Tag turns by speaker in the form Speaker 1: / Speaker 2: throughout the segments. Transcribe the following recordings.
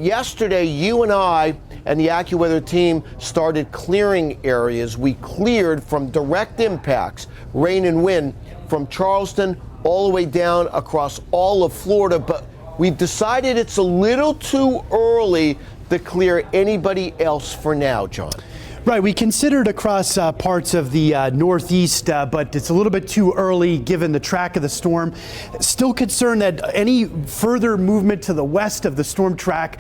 Speaker 1: yesterday, you and I and the AccuWeather team started clearing areas. We cleared from direct impacts, rain and wind, from Charleston all the way down across all of Florida. But we've decided it's a little too early to clear anybody else for now, John.
Speaker 2: Right, we considered across parts of the Northeast, but it's a little bit too early given the track of the storm. Still concerned that any further movement to the west of the storm track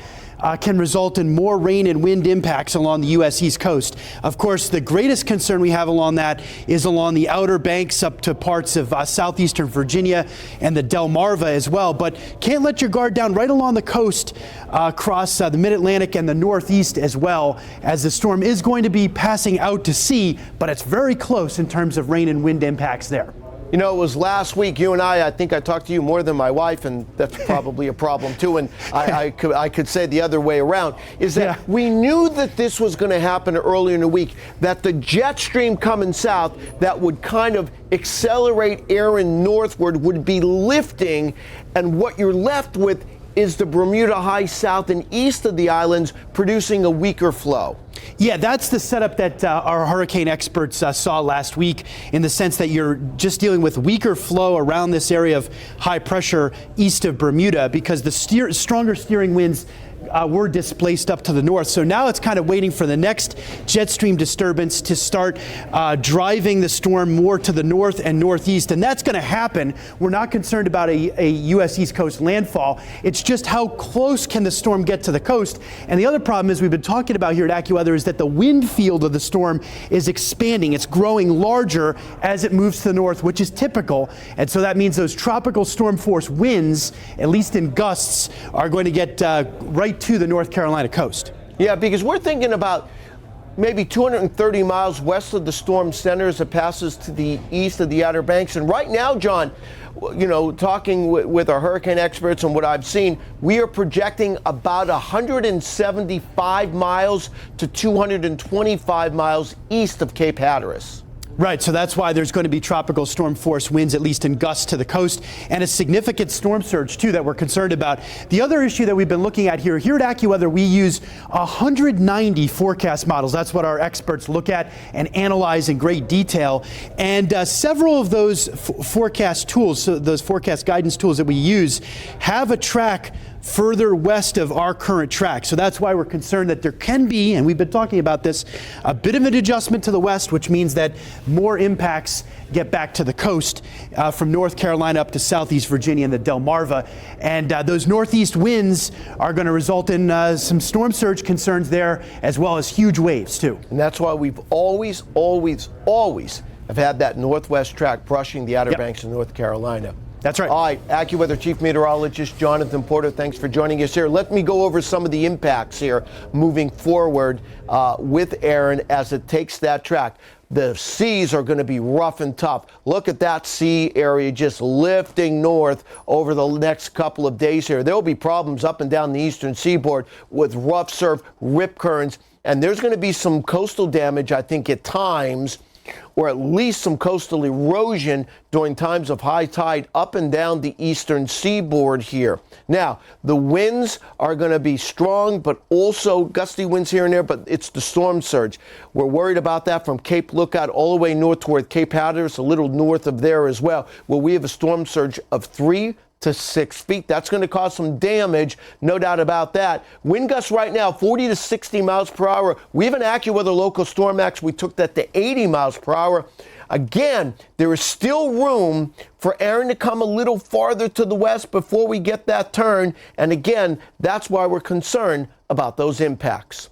Speaker 2: can result in more rain and wind impacts along the U.S. East Coast. Of course, the greatest concern we have along that is along the Outer Banks up to parts of southeastern Virginia and the Delmarva as well. But can't let your guard down right along the coast across the Mid-Atlantic and the Northeast as well, as the storm is going to be passing out to sea, but it's very close in terms of rain and wind impacts there.
Speaker 1: You know, it was last week, you and I think I talked to you more than my wife, and that's probably a problem too, and I could say the other way around, is that we knew that this was going to happen earlier in the week, that the jet stream coming south that would kind of accelerate Erin northward would be lifting, and what you're left with is the Bermuda high south and east of the islands producing a weaker flow.
Speaker 2: Yeah, that's the setup that our hurricane experts saw last week, in the sense that you're just dealing with weaker flow around this area of high pressure east of Bermuda, because the stronger steering winds were displaced up to the north. So now it's kind of waiting for the next jet stream disturbance to start driving the storm more to the north and northeast. And that's going to happen. We're not concerned about a U.S. East Coast landfall. It's just how close can the storm get to the coast. And the other problem is, we've been talking about here at AccuWeather, is that the wind field of the storm is expanding. It's growing larger as it moves to the north, which is typical. And so that means those tropical storm force winds, at least in gusts, are going to get right to the North Carolina coast.
Speaker 1: Yeah, because we're thinking about maybe 230 miles west of the storm center as it passes to the east of the Outer Banks. And right now, John, you know, talking with our hurricane experts and what I've seen, we are projecting about 175 miles to 225 miles east of Cape Hatteras.
Speaker 2: Right, so that's why there's going to be tropical storm force winds, at least in gusts to the coast, and a significant storm surge, too, that we're concerned about. The other issue that we've been looking at here at AccuWeather, we use 190 forecast models. That's what our experts look at and analyze in great detail. And several of those forecast tools, so those forecast guidance tools that we use, have a track further west of our current track. So that's why we're concerned that there can be, and we've been talking about this, a bit of an adjustment to the west, which means that more impacts get back to the coast from North Carolina up to southeast Virginia and the Delmarva. And those northeast winds are going to result in some storm surge concerns there, as well as huge waves too.
Speaker 1: And that's why we've always have had that northwest track brushing the Outer Banks of North Carolina.
Speaker 2: That's right.
Speaker 1: All right, AccuWeather Chief Meteorologist Jonathan Porter, thanks for joining us here. Let me go over some of the impacts here moving forward with Erin as it takes that track. The seas are going to be rough and tough. Look at that sea area just lifting north over the next couple of days here. There will be problems up and down the eastern seaboard with rough surf, rip currents, and there's going to be some coastal damage, I think, at times, or at least some coastal erosion during times of high tide up and down the eastern seaboard here. Now, the winds are going to be strong, but also gusty winds here and there, but it's the storm surge. We're worried about that from Cape Lookout all the way north toward Cape Hatteras, a little north of there as well, where we have a storm surge of 3 to 6 feet. That's going to cause some damage, no doubt about that. Wind gusts right now, 40 to 60 miles per hour. We have an AccuWeather local storm max. We took that to 80 miles per hour. Again, there is still room for Erin to come a little farther to the west before we get that turn. And again, that's why we're concerned about those impacts.